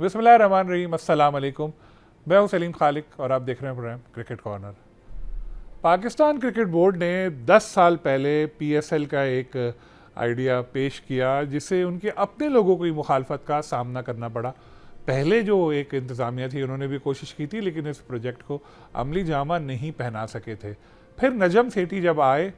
बिस्मिल्लाहिर्रहमानिर्रहीम, अस्सलाम वालेकुम। मैं हूं सलीम खालिक और आप देख रहे हैं program cricket corner. Pakistan cricket board ने 10 साल पहले पीएसएल का एक आइडिया पेश किया जिसे उनके अपने लोगों को ही मुखालफत का सामना करना पड़ा। पहले जो एक इंतज़ामिया थी उन्होंने भी कोशिश की थी लेकिन इस प्रोजेक्ट को अमली जामा नहीं पहना सके थे। फिर नजम सेठी जब आए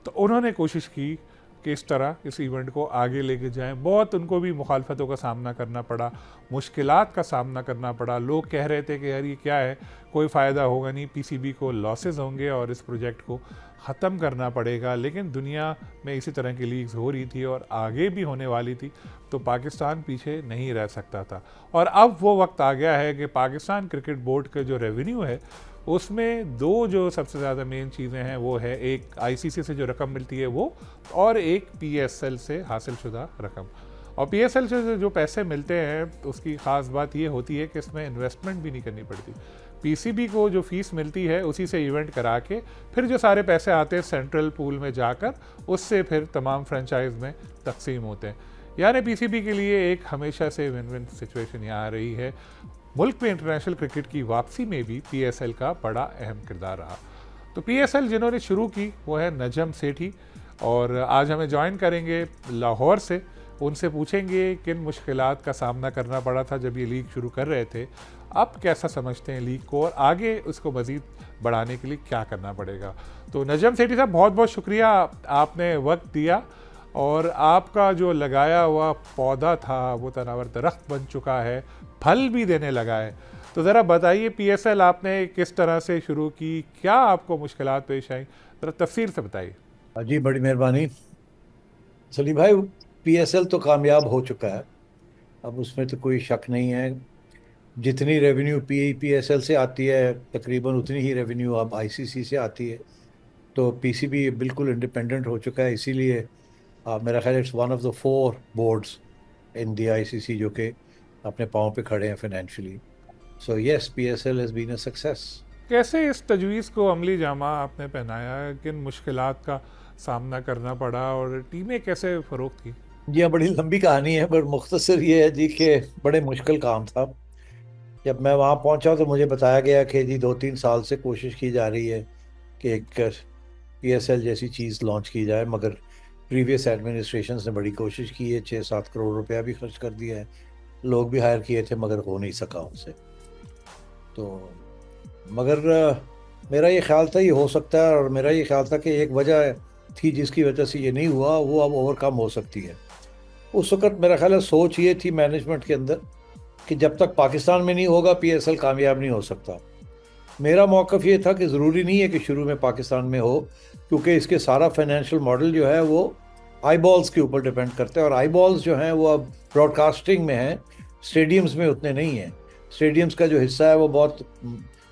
तो उन्होंने कोशिश की कि इस तरह इस इवेंट को आगे लेके जाएं। बहुत उनको भी मुखालफतों का सामना करना पड़ा, मुश्किलात का सामना करना पड़ा। लोग कह रहे थे कि यार ये क्या है, कोई फ़ायदा होगा नहीं, पीसीबी को लॉसेस होंगे और इस प्रोजेक्ट को ख़त्म करना पड़ेगा। लेकिन दुनिया में इसी तरह की लीग्स हो रही थी और आगे भी होने वाली थी, तो पाकिस्तान पीछे नहीं रह सकता था। और अब वो वक्त आ गया है कि पाकिस्तान क्रिकेट बोर्ड का जो रेवेन्यू है उसमें दो जो सबसे ज़्यादा मेन चीज़ें हैं वो है, एक आईसीसी से जो रकम मिलती है वो, और एक पीएसएल से हासिल शुदा रकम। और पीएसएल से जो पैसे मिलते हैं उसकी ख़ास बात ये होती है कि इसमें इन्वेस्टमेंट भी नहीं करनी पड़ती। पीसीबी को जो फ़ीस मिलती है उसी से इवेंट करा के फिर जो सारे पैसे आते हैं सेंट्रल पूल में जाकर उससे फिर तमाम फ्रेंचाइज में तकसीम होते हैं। यानी पीसीबी के लिए एक हमेशा से विन विन सिचुएशन यहाँ आ रही है। मुल्क में इंटरनेशनल क्रिकेट की वापसी में भी पीएसएल का बड़ा अहम किरदार रहा। तो पीएसएल जिन्होंने शुरू की वो है नजम सेठी, और आज हमें ज्वाइन करेंगे लाहौर से। उनसे पूछेंगे किन मुश्किलात का सामना करना पड़ा था जब ये लीग शुरू कर रहे थे, अब कैसा समझते हैं लीग को, और आगे उसको मज़ीद बढ़ाने के लिए क्या करना पड़ेगा। तो नजम सेठी साहब, बहुत बहुत शुक्रिया, आपने वक्त दिया और आपका जो लगाया हुआ पौधा था वो तनावर दरख्त बन चुका है, फल भी देने लगा है। तो ज़रा बताइए पीएसएल आपने किस तरह से शुरू की, क्या आपको मुश्किलात पेश आई, ज़रा तफसील से बताइए। जी बड़ी मेहरबानी सलीम भाई। पीएसएल तो कामयाब हो चुका है, अब उसमें तो कोई शक नहीं है। जितनी रेवेन्यू पीएसएल से आती है तकरीबन उतनी ही रेवेन्यू अब आईसीसी से आती है। तो पीसीबी बिल्कुल इंडिपेंडेंट हो चुका है, इसीलिए मेरा ख्याल it's one of the four boards in the ICC जो कि अपने पाँव पे खड़े हैं financially. So yes, PSL has been a success. कैसे इस तजवीज़ को अमली जामा आपने पहनाया, किन मुश्किलात का सामना करना पड़ा और टीमें कैसे फ़रोग की? जी हाँ, बड़ी लंबी कहानी है पर मुख्तसर ये है जी कि बड़े मुश्किल काम था। जब मैं वहाँ पहुँचा तो मुझे बताया गया कि जी 2-3 साल से कोशिश की जा रही है कि एक पीएसएल जैसी चीज़ लॉन्च की जाए, मगर प्रीवियस एडमिनिस्ट्रेशंस ने बड़ी कोशिश की है, 6-7 करोड़ रुपया भी खर्च कर दिया है, लोग भी हायर किए थे मगर हो नहीं सका उनसे। तो मगर मेरा ये ख्याल था ये हो सकता है, और मेरा ये ख्याल था कि एक वजह थी जिसकी वजह से ये नहीं हुआ, वो अब ओवरकम हो सकती है। उस वक्त मेरा ख्याल है सोच ये थी मैनेजमेंट के अंदर कि जब तक पाकिस्तान में नहीं होगा पीएसएल कामयाब नहीं हो सकता। मेरा मौक़िफ़ ये था कि ज़रूरी नहीं है कि शुरू में पाकिस्तान में हो, क्योंकि इसके सारा फाइनेंशियल मॉडल जो है वो आई बॉल्स के ऊपर डिपेंड करता है, और आई बॉल्स जो हैं वो अब ब्रॉडकास्टिंग में हैं, स्टेडियम्स में उतने नहीं हैं। स्टेडियम्स का जो हिस्सा है वो बहुत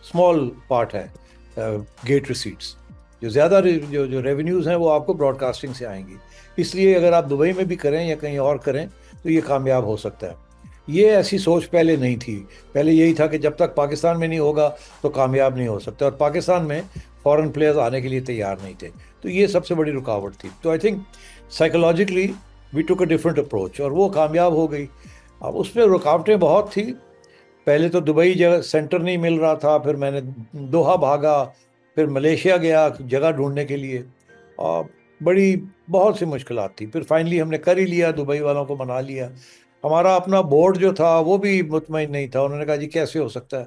स्मॉल पार्ट है। गेट रिसीट्स जो ज़्यादा जो जो रेवेन्यूज़ हैं वो आपको ब्रॉडकास्टिंग से आएंगी। इसलिए अगर आप दुबई में भी करें या कहीं और करें तो ये कामयाब हो सकता है। ये ऐसी सोच पहले नहीं थी। पहले यही था कि जब तक पाकिस्तान में नहीं होगा तो कामयाब नहीं हो सकता, और पाकिस्तान में फॉरेन प्लेयर्स आने के लिए तैयार नहीं थे। तो ये सबसे बड़ी रुकावट थी। तो I think psychologically we took a different approach, और वो कामयाब हो गई। अब उसमें रुकावटें बहुत थी। पहले तो दुबई जगह सेंटर नहीं मिल रहा था, फिर मैंने दोहा भागा, फिर मलेशिया गया जगह ढूंढने के लिए, और बड़ी बहुत सी मुश्किलात थी। फिर फाइनली हमने कर ही लिया, दुबई वालों को मना लिया। हमारा अपना बोर्ड जो था वो भी मुतमईन नहीं था, उन्होंने कहा जी कैसे हो सकता है,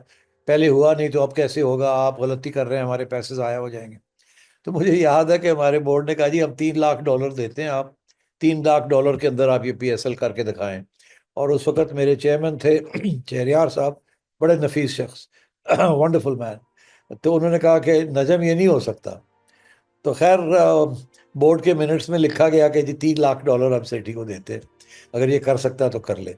पहले हुआ नहीं तो अब कैसे होगा, आप गलती कर रहे हैं, हमारे पैसे ज़ाया हो जाएंगे। तो मुझे याद है कि हमारे बोर्ड ने कहा जी हम $3 लाख देते हैं, आप $3 लाख के अंदर आप ये पीएसएल करके दिखाएं। और उस वक्त मेरे चेयरमैन थे चेरियार साहब, बड़े नफीस शख्स, वंडरफुल मैन। तो उन्होंने कहा कि नजम ये नहीं हो सकता। तो खैर बोर्ड के मिनट्स में लिखा गया कि जी $3 लाख हम सेठी को देते हैं, अगर ये कर सकता तो कर ले।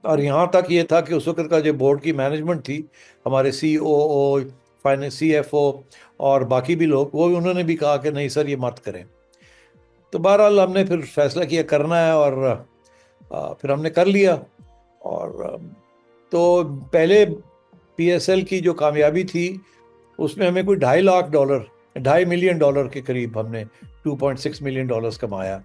और यहाँ तक ये था कि उस वक्त का जो बोर्ड की मैनेजमेंट थी, हमारे सीओओ, फाइनेंस सीएफओ और बाकी भी लोग, वो उन्होंने भी कहा कि नहीं सर ये मत करें। तो बहरहाल हमने फिर फैसला किया करना है, और फिर हमने कर लिया। और तो पहले पीएसएल की जो कामयाबी थी उसमें हमें कोई $2.5 लाख, $2.5 मिलियन के करीब हमने $2.6 मिलियन कमाया।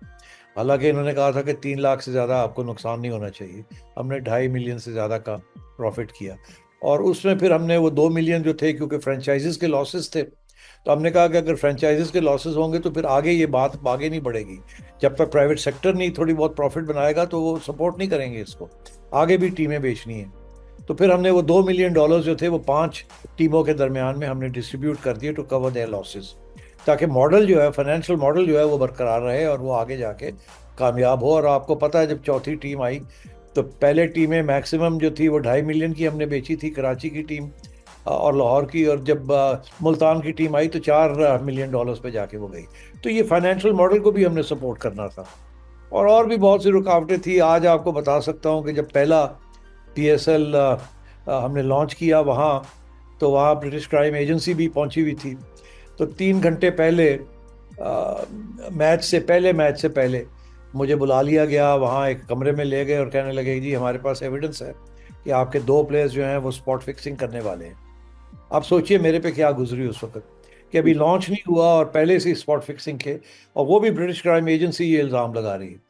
हालांकि इन्होंने कहा था कि 3 लाख से ज़्यादा आपको नुकसान नहीं होना चाहिए। हमने 2.5 मिलियन से ज़्यादा का प्रॉफिट किया, और उसमें फिर हमने वो 2 मिलियन जो थे, क्योंकि फ्रेंचाइजीज के लॉसेस थे, तो हमने कहा कि अगर फ्रेंचाइजीज के लॉसेस होंगे तो फिर आगे ये बात आगे नहीं बढ़ेगी। जब तक प्राइवेट सेक्टर नहीं थोड़ी बहुत प्रॉफिट बनाएगा तो वो सपोर्ट नहीं करेंगे इसको, आगे भी टीमें बेचनी है। तो फिर हमने वो $2 मिलियन जो थे वो 5 टीमों के दरमियान में हमने डिस्ट्रीब्यूट कर दिए टू कवर देयर लॉसेस, ताकि मॉडल जो है, फाइनेंशियल मॉडल जो है वो बरकरार रहे और वो आगे जाके कामयाब हो। और आपको पता है जब चौथी टीम आई तो पहले टीमें मैक्सिमम जो थी वो 2.5 मिलियन की हमने बेची थी, कराची की टीम और लाहौर की, और जब मुल्तान की टीम आई तो $4 मिलियन पे जाके वो गई। तो ये फाइनेंशियल मॉडल को भी हमने सपोर्ट करना था, और भी बहुत सी रुकावटें थी। आज आपको बता सकता हूँ कि जब पहला PSL हमने लॉन्च किया वहाँ, तो वहाँ ब्रिटिश क्राइम एजेंसी भी पहुंची हुई थी। तो 3 घंटे पहले मैच से पहले मुझे बुला लिया गया, वहाँ एक कमरे में ले गए और कहने लगे जी हमारे पास एविडेंस है कि आपके 2 प्लेयर्स जो हैं वो स्पॉट फिक्सिंग करने वाले हैं। आप सोचिए मेरे पे क्या गुजरी उस वक्त, कि अभी लॉन्च नहीं हुआ और पहले से स्पॉट फिक्सिंग के, और वो भी ब्रिटिश क्राइम एजेंसी ये इल्ज़ाम लगा रही है।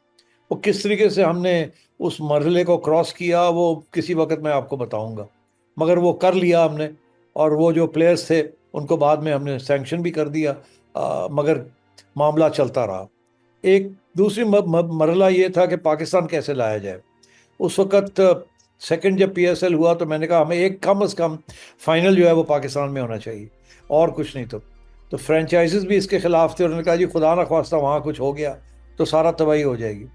वो किस तरीके से हमने उस मरहले को क्रॉस किया वो किसी वक्त मैं आपको बताऊंगा, मगर वो कर लिया हमने। और वो जो प्लेयर्स थे उनको बाद में हमने सैंक्शन भी कर दिया, मगर मामला चलता रहा। एक दूसरी मरहला ये था कि पाकिस्तान कैसे लाया जाए। उस वक्त सेकंड जब PSL हुआ तो मैंने कहा हमें एक कम अज़ कम फाइनल जो है वो पाकिस्तान में होना चाहिए, और कुछ नहीं। तो फ्रेंचाइजीज भी इसके खिलाफ थे, उन्होंने कहा जी खुदा ना ख्वास्ता वहाँ कुछ हो गया तो सारा तबाही हो जाएगी।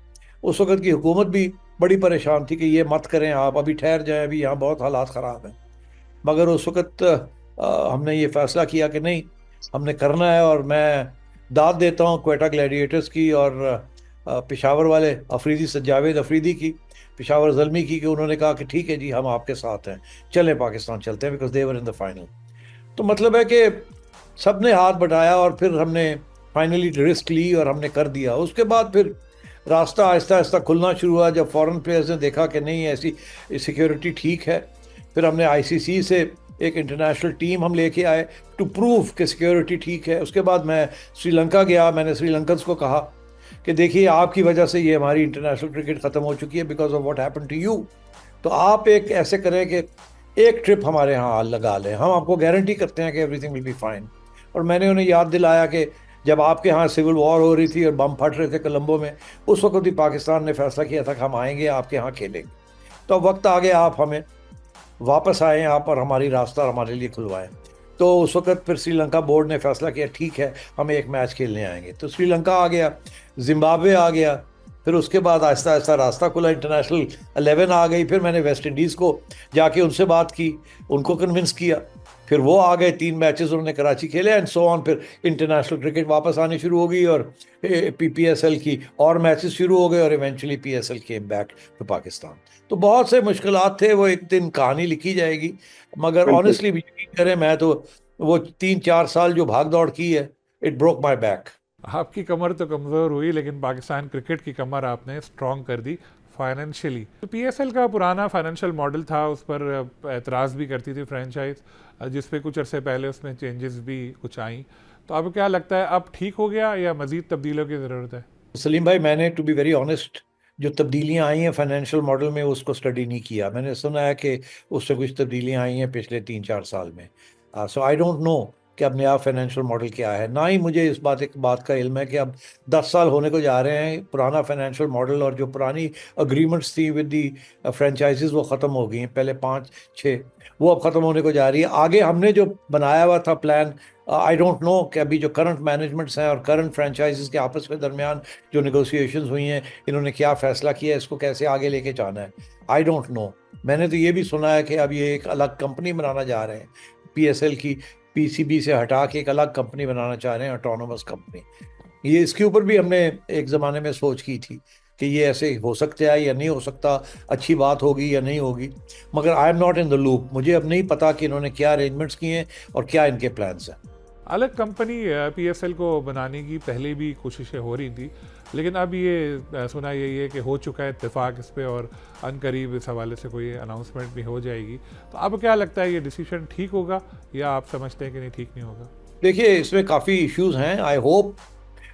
उस वक्त की हुकूमत भी बड़ी परेशान थी कि ये मत करें, आप अभी ठहर जाएं, अभी यहाँ बहुत हालात ख़राब हैं। मगर उस वक्त हमने ये फैसला किया कि नहीं, हमने करना है। और मैं दाद देता हूँ क्वेटा ग्लैडिएटर्स की और पेशावर वाले जावेद अफरीदी की, पेशावर ज़ल्मी की, कि उन्होंने कहा कि ठीक है जी हम आपके साथ हैं, चलें पाकिस्तान चलते हैं, because they were in the final. तो मतलब है कि सब ने हाथ बढ़ाया और फिर हमने फाइनली रिस्क ली और हमने कर दिया। उसके बाद फिर रास्ता आहिस्ता आहिस्ता खुलना शुरू हुआ, जब फॉरेन प्लेयर्स ने देखा कि नहीं ऐसी सिक्योरिटी ठीक है। फिर हमने ICC से एक इंटरनेशनल टीम हम लेके आए टू प्रूव कि सिक्योरिटी ठीक है। उसके बाद मैं श्रीलंका गया, मैंने श्रीलंकन्स को कहा कि देखिए आपकी वजह से ये हमारी इंटरनेशनल क्रिकेट ख़त्म हो चुकी है, because of what happened to you. तो आप एक ऐसे करें कि एक ट्रिप हमारे यहाँ लगा लें, हम आपको गारंटी करते हैं कि एवरीथिंग विल बी फाइन। और मैंने उन्हें याद दिलाया कि जब आपके यहाँ सिविल वॉर हो रही थी और बम फट रहे थे कोलंबो में, उस वक्त भी पाकिस्तान ने फैसला किया था कि हम आएंगे आपके यहाँ खेलेंगे। तो अब वक्त आ गया, आप हमें वापस आए यहाँ पर, हमारी रास्ता हमारे लिए खुलवाएं। तो उस वक्त फिर श्रीलंका बोर्ड ने फैसला किया ठीक है हम एक मैच खेलने आएंगे। तो श्रीलंका आ गया, जिम्बाब्वे आ गया, फिर उसके बाद आहिस्ता आहिस्ता रास्ता खुला, इंटरनेशनल 11 आ गई। फिर मैंने वेस्ट इंडीज़ को जाके उनसे बात की, उनको कन्विंस किया, फिर वो आ गए, 3 मैचेस उन्होंने कराची खेले एंड सो ऑन। फिर इंटरनेशनल क्रिकेट वापस आनी शुरू हो गई और PSL की और मैचेस शुरू हो गए, और eventually PSL came back to Pakistan. तो बहुत से मुश्किलात थे, वो एक दिन कहानी लिखी जाएगी। मगर बिल्कुल। ऑनेस्टली यकीन करें, मैं तो वो 3-4 साल जो भाग दौड़ की है, इट ब्रोक माई बैक। आपकी कमर तो कमज़ोर हुई लेकिन पाकिस्तान क्रिकेट की कमर आपने स्ट्रॉन्ग कर दी फाइनेंशियली। तो PSL का पुराना फाइनेंशियल मॉडल था, उस पर एतराज़ भी करती थी फ्रेंचाइज, जिस पे कुछ अरसे पहले उसमें चेंजेस भी कुछ आई। तो आपको क्या लगता है अब ठीक हो गया या मज़ीद तब्दीलियों की ज़रूरत है? सलीम भाई, मैंने टू बी वेरी ऑनेस्ट जो तब्दीलियां आई हैं फाइनेंशियल मॉडल में उसको स्टडी नहीं किया। मैंने सुना है कि उससे कुछ तब्दीलियां आई हैं पिछले 3-4 साल में। सो आई डोंट नो कि अब नया फाइनेंशियल मॉडल क्या है, ना ही मुझे इस बात का इल्म है कि अब 10 साल होने को जा रहे हैं पुराना फाइनेंशियल मॉडल, और जो पुरानी अग्रीमेंट्स थी विद दी फ्रेंचाइजीज वो ख़त्म हो गई हैं, पहले 5-6 वो अब ख़त्म होने को जा रही है। आगे हमने जो बनाया हुआ था प्लान, आई डोंट नो कि अभी जो करंट मैनेजमेंट्स हैं और करंट फ्रेंचाइजीज के आपस में दरमियान जो नेगोशिएशंस हुई हैं, इन्होंने क्या फ़ैसला किया, इसको कैसे आगे लेके जाना है, आई डोंट नो। मैंने तो ये भी सुना है कि अब ये एक अलग कंपनी बनाना जा रहे हैं, PSL की PCB से हटा के एक अलग कंपनी बनाना चाह रहे हैं, ऑटोनोमस कंपनी। ये इसके ऊपर भी हमने एक ज़माने में सोच की थी कि ये ऐसे हो सकता है या नहीं हो सकता, अच्छी बात होगी या नहीं होगी, मगर I am not in the loop. मुझे अब नहीं पता कि इन्होंने क्या अरेंजमेंट्स किए हैं और क्या इनके प्लान्स हैं। अलग कंपनी PSL को बनाने की पहले भी कोशिशें हो रही थी, लेकिन अब ये सुना यही है कि हो चुका है इत्तेफाक इस पे और अनकरीब इस हवाले से कोई अनाउंसमेंट भी हो जाएगी। तो अब क्या लगता है, ये डिसीजन ठीक होगा या आप समझते हैं कि नहीं ठीक नहीं होगा? देखिए इसमें काफ़ी इश्यूज हैं। आई होप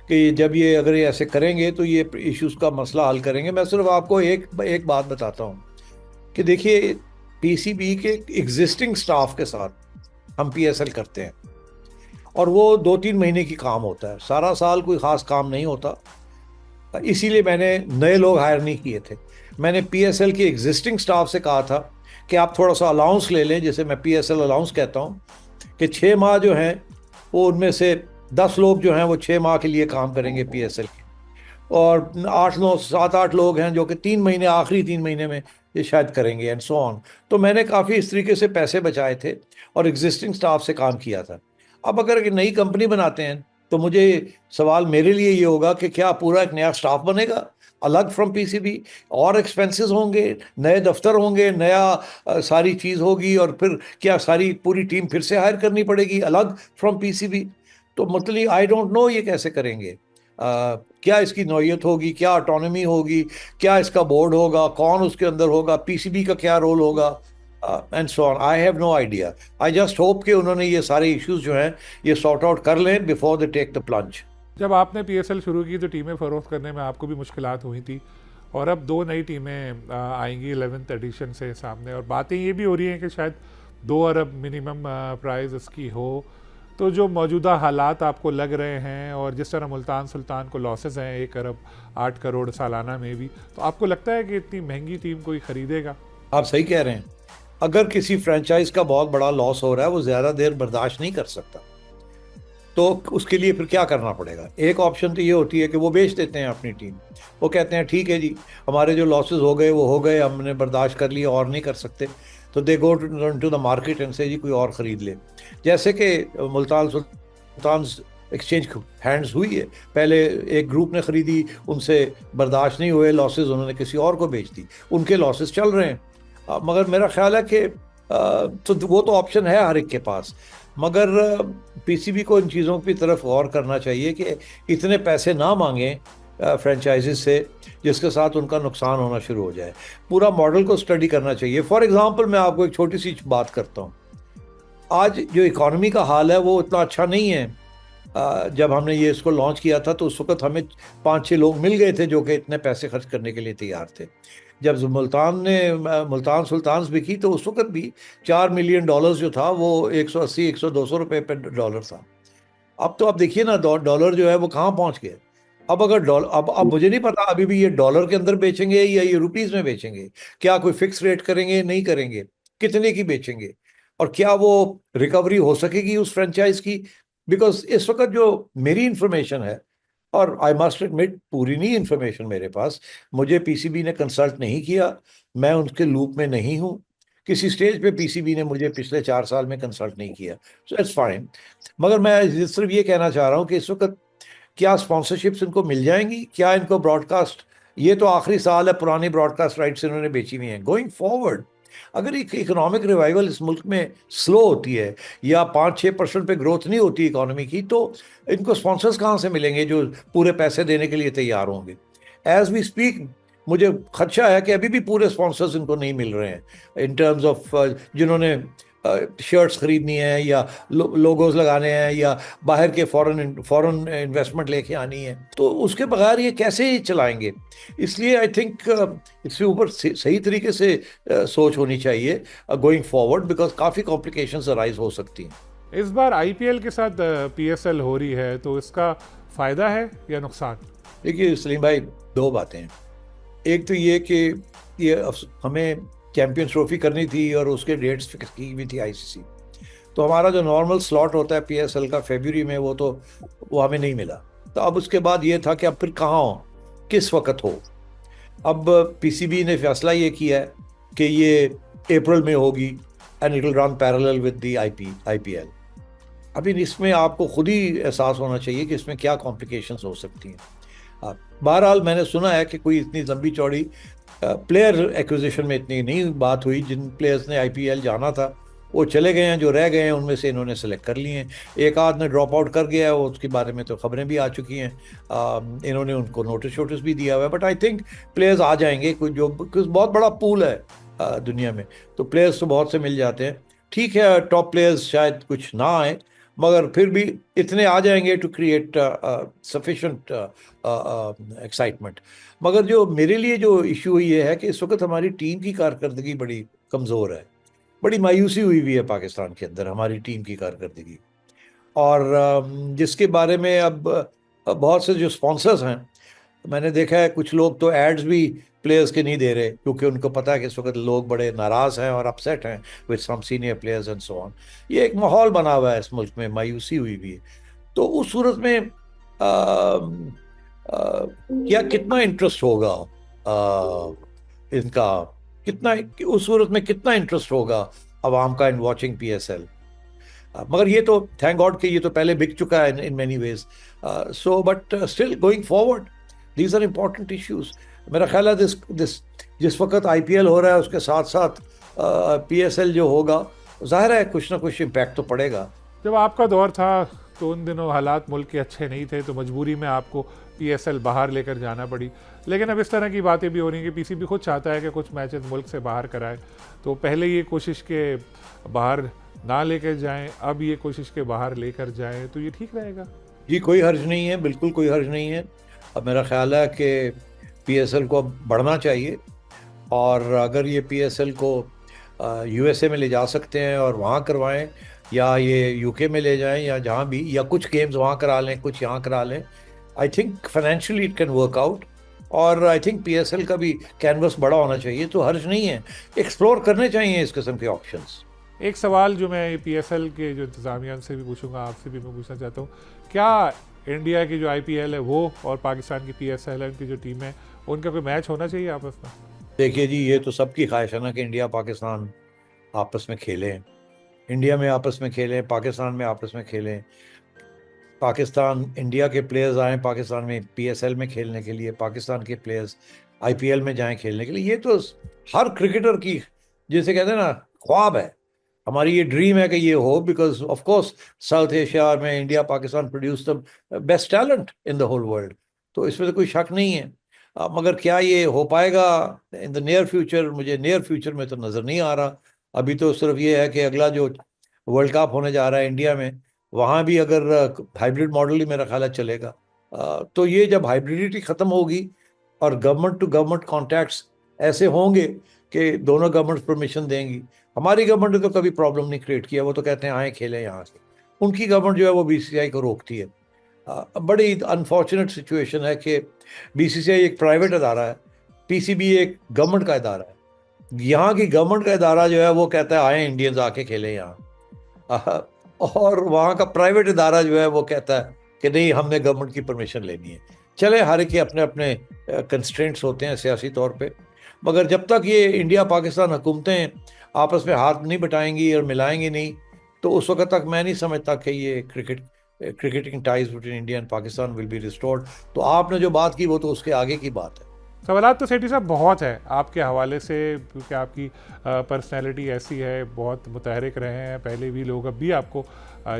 कि जब ये अगर ये ऐसे करेंगे तो ये इश्यूज का मसला हल करेंगे। मैं सिर्फ आपको एक बात बताता हूँ कि देखिए, पीसीबी के एग्जिस्टिंग स्टाफ के साथ हम पीएसएल करते हैं और वो 2-3 महीने की काम होता है, सारा साल कोई ख़ास काम नहीं होता। इसीलिए मैंने नए लोग हायर नहीं किए थे। मैंने पीएसएल के एग्जिस्टिंग स्टाफ से कहा था कि आप थोड़ा सा अलाउंस ले लें, जैसे मैं पीएसएल अलाउंस कहता हूँ, कि 6 माह जो हैं वो उनमें से 10 लोग जो हैं वो 6 माह के लिए काम करेंगे पीएसएल के, और 8-9 7-8 लोग हैं जो कि 3 महीने, आखिरी 3 महीने में ये शायद करेंगे, एंड सो ऑन। तो मैंने काफ़ी इस तरीके से पैसे बचाए थे और एग्जिस्टिंग स्टाफ से काम किया था। अब अगर एक नई कंपनी बनाते हैं तो मुझे सवाल मेरे लिए ये होगा कि क्या पूरा एक नया स्टाफ बनेगा अलग फ्रॉम पीसीबी, और एक्सपेंसेस होंगे, नए दफ्तर होंगे, नया सारी चीज़ होगी, और फिर क्या सारी पूरी टीम फिर से हायर करनी पड़ेगी अलग फ्रॉम पीसीबी? तो मतलब आई डोंट नो ये कैसे करेंगे। क्या इसकी नौयत होगी, क्या ऑटोनॉमी होगी, क्या इसका बोर्ड होगा, कौन उसके अंदर होगा, पीसीबी का क्या रोल होगा, and so on. I have no idea. I just hope कि उन्होंने ये सारे इश्यूज जो हैं ये सॉर्ट आउट कर लें before they take the plunge. जब आपने पीएसएल शुरू की तो टीमें फरोख्त करने में आपको भी मुश्किलात हुई थी, और अब 2 नई टीमें आएंगी 11th एडिशन से सामने, और बातें ये भी हो रही हैं कि शायद 2 अरब मिनिमम प्राइस इसकी हो। तो जो मौजूदा हालात आपको लग रहे हैं और जिस तरह मुल्तान सुल्तान को लॉसेस हैं 1 अरब 8 करोड़ सालाना में भी, तो आपको लगता है कि इतनी महंगी टीम कोई ख़रीदेगा? आप सही कह रहे हैं। अगर किसी फ्रेंचाइज का बहुत बड़ा लॉस हो रहा है, वो ज़्यादा देर बर्दाश्त नहीं कर सकता, तो उसके लिए फिर क्या करना पड़ेगा? एक ऑप्शन तो ये होती है कि वो बेच देते हैं अपनी टीम। वो कहते हैं ठीक है जी, हमारे जो लॉसेस हो गए वो हो गए, हमने बर्दाश्त कर लिया, और नहीं कर सकते, तो they go to the market and से जी कोई और ख़रीद ले। जैसे कि मुल्तान सुल्तान एक्सचेंज हैंड्स हुई है, पहले एक ग्रुप ने ख़रीदी, उनसे बर्दाश्त नहीं हुए लॉसेस, उन्होंने किसी और को बेच दी, उनके लॉसेस चल रहे हैं। मगर मेरा ख्याल है कि तो वो तो ऑप्शन है हर एक के पास, मगर पीसीबी को इन चीज़ों की तरफ गौर करना चाहिए कि इतने पैसे ना मांगें फ्रेंचाइजीज से जिसके साथ उनका नुकसान होना शुरू हो जाए। पूरा मॉडल को स्टडी करना चाहिए। फॉर एग्जांपल मैं आपको एक छोटी सी बात करता हूँ। आज जो इकॉनमी का हाल है वो इतना अच्छा नहीं है। जब हमने ये इसको लॉन्च किया था तो उस वक्त हमें 5-6 लोग मिल गए थे जो कि इतने पैसे खर्च करने के लिए तैयार थे। जब मुल्तान सुल्तान बिकी तो उस वक्त भी $4 मिलियन जो था वो 180-200 रुपये पे डॉलर था। अब तो आप देखिए ना, डॉलर जो है वो कहाँ पहुंच गए। अब अगर डॉलर, अब मुझे नहीं पता अभी भी ये डॉलर के अंदर बेचेंगे या ये रुपीस में बेचेंगे, क्या कोई फिक्स रेट करेंगे, नहीं करेंगे, कितने की बेचेंगे, और क्या वो रिकवरी हो सकेगी उस फ्रेंचाइज की? बिकॉज इस वक्त जो मेरी इंफॉर्मेशन है, और आई मस्ट एडमिट पूरी नहीं इंफॉर्मेशन मेरे पास, मुझे पीसीबी ने कंसल्ट नहीं किया, मैं उनके लूप में नहीं हूँ, किसी स्टेज पे पीसीबी ने मुझे पिछले 4 साल में कंसल्ट नहीं किया, सो इट्स फाइन। मगर मैं सिर्फ ये कहना चाह रहा हूँ कि इस वक्त क्या स्पॉन्सरशिप्स इनको मिल जाएंगी, क्या इनको ब्रॉडकास्ट, ये तो आखिरी साल है, पुरानी ब्रॉडकास्ट राइट्स इन्होंने बेची हुई हैं। गोइंग फॉरवर्ड अगर एक इकोनॉमिक रिवाइवल इस मुल्क में स्लो होती है या 5-6% पे ग्रोथ नहीं होती इकोनॉमी की, तो इनको स्पॉन्सर्स कहाँ से मिलेंगे जो पूरे पैसे देने के लिए तैयार होंगे? एज वी स्पीक मुझे खदशा है कि अभी भी पूरे स्पॉन्सर्स इनको नहीं मिल रहे हैं इन टर्म्स ऑफ जिन्होंने शर्ट्स खरीदनी है या लोगोस लगाने हैं या बाहर के फॉरेन इन्वेस्टमेंट लेके आनी है, तो उसके बगैर ये कैसे चलाएंगे? इसलिए आई थिंक इसके ऊपर सही तरीके से सोच होनी चाहिए गोइंग फॉरवर्ड, बिकॉज काफ़ी कॉम्प्लिकेशंस अराइज हो सकती हैं। इस बार आईपीएल के साथ पीएसएल हो रही है, तो इसका फ़ायदा है या नुकसान? देखिए सलीम भाई, दो बातें हैं। एक तो ये कि ये हमें चैंपियंस ट्रॉफी करनी थी और उसके डेट्स फिक्स की हुई थी आईसीसी, तो हमारा जो नॉर्मल स्लॉट होता है पीएसएल का फरवरी में, वो हमें नहीं मिला। तो अब उसके बाद ये था कि अब फिर कहाँ हो, किस वक्त हो। अब पीसीबी ने फैसला ये किया है कि ये अप्रैल में होगी and it will run parallel with the IPL. अभी इसमें आपको खुद ही एहसास होना चाहिए कि इसमें क्या कॉम्प्लिकेशंस हो सकती हैं। बहरहाल मैंने सुना है कि कोई इतनी लंबी चौड़ी प्लेयर एक्विजिशन में इतनी नहीं बात हुई। जिन प्लेयर्स ने आईपीएल जाना था वो चले गए हैं, जो रह गए हैं उनमें से इन्होंने सेलेक्ट कर लिए हैं। एक आध ने ड्रॉप आउट कर गया है, उसके बारे में तो खबरें भी आ चुकी हैं, इन्होंने उनको नोटिस भी दिया हुआ है। बट आई थिंक प्लेयर्स आ जाएंगे, कुछ बहुत बड़ा पूल है दुनिया में, तो प्लेयर्स तो बहुत से मिल जाते हैं। ठीक है, टॉप प्लेयर्स शायद कुछ ना आए, मगर फिर भी इतने आ जाएंगे टू क्रिएट सफिशेंट एक्साइटमेंट। मगर जो मेरे लिए जो इशू ये है कि इस वक्त हमारी टीम की कारकर्दगी बड़ी कमज़ोर है, बड़ी मायूसी हुई हुई है पाकिस्तान के अंदर हमारी टीम की कारकर्दगी। और जिसके बारे में अब बहुत से जो स्पॉन्सर्स हैं, मैंने देखा है कुछ लोग तो एड्स भी प्लेयर्स के नहीं दे रहे, क्योंकि उनको पता है कि इस वक्त लोग बड़े नाराज़ हैं और अपसेट हैं with some senior players and so on. ये एक माहौल बना हुआ है इस मुल्क में, मायूसी हुई भी है। तो उस सूरत में क्या कितना इंटरेस्ट होगा इनका, कितना, उस सूरत में कितना इंटरेस्ट होगा अवाम का इन वॉचिंग PSL। मगर ये तो थैंक गॉड कि ये तो पहले बिक चुका है in many ways. So but still going forward these are important issues. मेरा ख्याल है दिस दिस जिस वक्त IPL हो रहा है उसके साथ साथ PSL जो होगा, जाहिर है कुछ ना कुछ इम्पैक्ट तो पड़ेगा। जब आपका दौर था तो उन दिनों हालात मुल्क के अच्छे नहीं थे, तो मजबूरी में आपको PSL बाहर लेकर जाना पड़ी। लेकिन अब इस तरह की बातें भी हो रही हैं कि PCB खुद चाहता है कि कुछ मैचेस मुल्क से बाहर कराए। तो पहले ये कोशिश के बाहर ना लेकर जाएं, अब ये कोशिश के बाहर लेकर जाएं, तो ये ठीक रहेगा? जी कोई हर्ज नहीं है, बिल्कुल कोई हर्ज नहीं है। अब मेरा ख्याल है कि PSL को अब बढ़ना चाहिए, और अगर ये PSL को USA में ले जा सकते हैं और वहाँ करवाएं, या ये UK में ले जाएं, या जहाँ भी, या कुछ गेम्स वहाँ करा लें कुछ यहाँ करा लें, I think financially it can work out. और आई थिंक PSL का भी कैनवस बड़ा होना चाहिए, तो हर्ज नहीं है, एक्सप्लोर करने चाहिए इस किस्म के ऑप्शंस। एक सवाल जो मैं PSL के जो इंतज़ामिया से भी पूछूंगा, आपसे भी मैं पूछना चाहता हूँ, क्या इंडिया की जो IPL है वो और पाकिस्तान की PSL है, उनकी जो टीम है, उनका कोई मैच होना चाहिए आपस में? देखिए जी, ये तो सबकी ख्वाहिश है ना कि इंडिया पाकिस्तान आपस में खेलें, इंडिया में आपस में खेलें, पाकिस्तान में आपस में खेलें, पाकिस्तान इंडिया के प्लेयर्स आएँ पाकिस्तान में PSL में खेलने के लिए, पाकिस्तान के प्लेयर्स IPL में जाएं खेलने के लिए। ये तो हर क्रिकेटर की, जैसे कहते हैं ना, ख्वाब है। हमारी ये ड्रीम है कि ये हो, because of course South Asia में India Pakistan produce the best talent in the whole world, तो इसमें तो कोई शक नहीं है। मगर क्या ये हो पाएगा इन द नियर फ्यूचर? मुझे नियर फ्यूचर में तो नज़र नहीं आ रहा। अभी तो सिर्फ ये है कि अगला जो वर्ल्ड कप होने जा रहा है इंडिया में, वहाँ भी अगर हाइब्रिड मॉडल ही मेरा ख्याल है चलेगा। तो ये जब हाइब्रिडिटी ख़त्म होगी और गवर्नमेंट टू गवर्नमेंट कॉन्टैक्ट्स ऐसे होंगे कि दोनों गवर्नमेंट परमिशन देंगी। हमारी गवर्नमेंट ने तो कभी प्रॉब्लम नहीं क्रिएट किया, वो तो कहते हैं आए खेलें यहाँ से। उनकी गवर्नमेंट जो है वो BCCI को रोकती है। बड़ी अनफॉर्चुनेट सिचुएशन है कि BCCI एक प्राइवेट अदारा है, PCB एक गवर्नमेंट का अदारा है। यहाँ की गवर्नमेंट का अदारा जो है वो कहता है आए इंडियंस आके खेलें यहाँ, और वहाँ का प्राइवेट इदारा जो है वो कहता है कि नहीं, हमने गवर्नमेंट की परमिशन लेनी है। चले, हर एक के अपने अपने कंस्ट्रेंट्स होते हैं सियासी तौर पे, मगर जब तक ये इंडिया पाकिस्तान हुकूमतें आपस में हाथ नहीं बटाएंगी और मिलाएंगी नहीं, तो उस वक्त तक मैं नहीं समझता कि ये cricketing ties between India and Pakistan will be restored. तो आपने जो बात की वो तो उसके आगे की बात है। सवालात तो सेठी साहब बहुत है आपके हवाले से, क्योंकि आपकी पर्सनैलिटी ऐसी है, बहुत मुतहरिक रहे हैं पहले भी, लोग अब भी आपको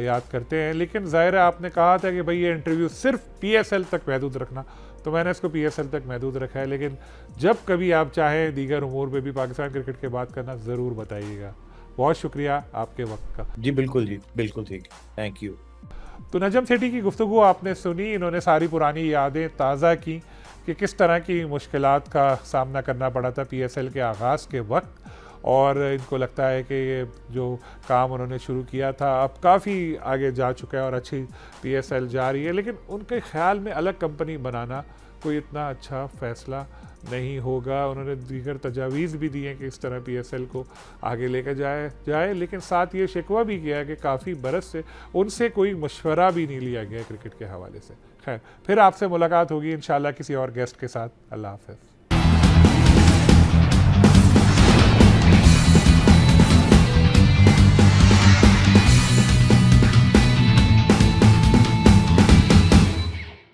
याद करते हैं। लेकिन ज़ाहिर है आपने कहा था कि भाई ये इंटरव्यू सिर्फ PSL तक महदूद रखना, तो मैंने इसको PSL तक महदूद रखा है। लेकिन जब कभी आप चाहें दीगर उमूर में भी पाकिस्तान क्रिकेट की बात करना, ज़रूर बताइएगा। बहुत शुक्रिया आपके वक्त का। जी बिल्कुल जी, बिल्कुल ठीक, थैंक यू। तो नजम सेठी की गुफ्तगू आपने सुनी, इन्होंने सारी पुरानी यादें ताज़ा की कि किस तरह की मुश्किलात का सामना करना पड़ा था PSL के आगाज़ के वक्त, और इनको लगता है कि ये जो काम उन्होंने शुरू किया था अब काफ़ी आगे जा चुका है और अच्छी PSL जा रही है। लेकिन उनके ख़्याल में अलग कंपनी बनाना कोई इतना अच्छा फ़ैसला नहीं होगा। उन्होंने दीगर तजावीज़ भी दी हैं कि इस तरह PSL को आगे लेकर जाए, लेकिन साथ ये शिकवा भी किया कि काफ़ी बरस से उनसे कोई मशवरा भी नहीं लिया गया क्रिकेट के हवाले से। खैर, फिर आपसे मुलाकात होगी इंशाल्लाह किसी और गेस्ट के साथ। अल्लाह हाफ़िज़।